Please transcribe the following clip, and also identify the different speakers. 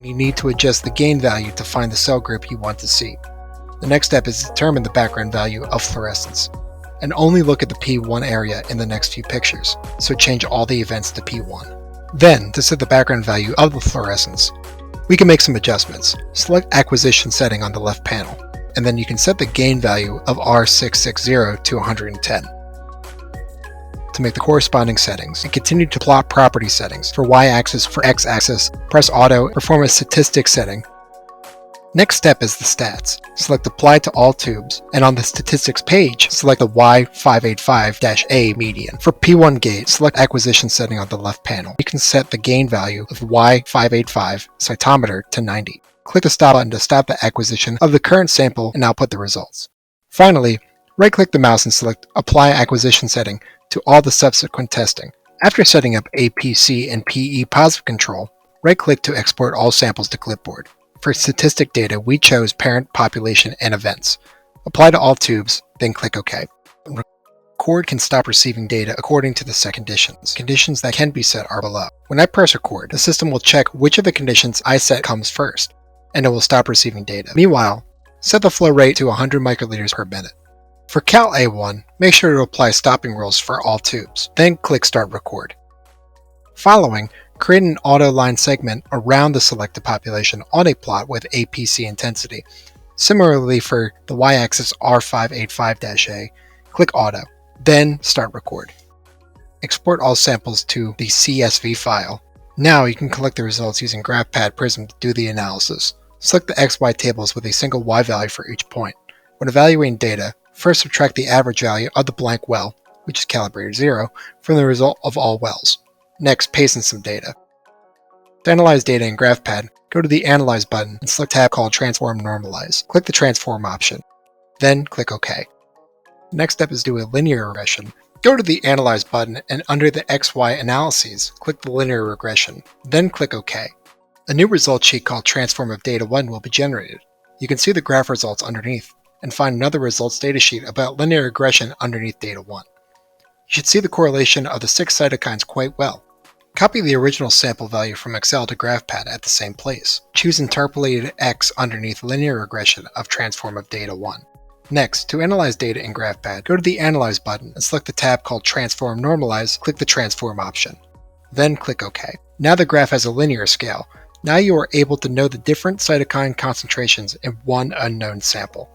Speaker 1: You need to adjust the gain value to find the cell group you want to see. The next step is to determine the background value of fluorescence, and only look at the P1 area in the next few pictures, so change all the events to P1. Then, to set the background value of the fluorescence, we can make some adjustments. Select Acquisition Setting on the left panel, and then you can set the gain value of R660 to 110. To make the corresponding settings, and continue to plot property settings. For Y-axis, for X-axis, press Auto, perform a statistics setting. Next step is the stats. Select Apply to all tubes, and on the statistics page, select the Y585-A median. For P1 gate, select Acquisition Setting on the left panel. You can set the gain value of Y585 cytometer to 90. Click the Stop button to stop the acquisition of the current sample and output the results. Finally, right-click the mouse and select Apply Acquisition Setting to all the subsequent testing. After setting up APC and PE positive control, right-click to export all samples to clipboard. For statistic data, we chose parent, population, and events. Apply to all tubes, then click OK. Record can stop receiving data according to the set conditions. Conditions that can be set are below. When I press record, the system will check which of the conditions I set comes first, and it will stop receiving data. Meanwhile, set the flow rate to 100 microliters per minute. For Cal A1, make sure to apply stopping rules for all tubes, then click Start Record. Following, create an auto line segment around the selected population on a plot with APC intensity. Similarly for the Y-axis R585-A, click Auto, then Start Record. Export all samples to the CSV file. Now you can collect the results using GraphPad Prism to do the analysis. Select the XY tables with a single Y value for each point. When evaluating data, first subtract the average value of the blank well, which is calibrated 0, from the result of all wells. Next, paste in some data. To analyze data in GraphPad, go to the Analyze button and select a tab called Transform Normalize. Click the Transform option. Then click OK. The next step is do a linear regression. Go to the Analyze button and under the XY Analyses, click the Linear Regression. Then click OK. A new result sheet called Transform of Data 1 will be generated. You can see the graph results underneath, and find another results datasheet about linear regression underneath Data 1. You should see the correlation of the 6 cytokines quite well. Copy the original sample value from Excel to GraphPad at the same place. Choose Interpolated X underneath Linear Regression of Transform of Data 1. Next, to analyze data in GraphPad, go to the Analyze button and select the tab called Transform Normalize, click the Transform option. Then click OK. Now the graph has a linear scale. Now you are able to know the different cytokine concentrations in one unknown sample.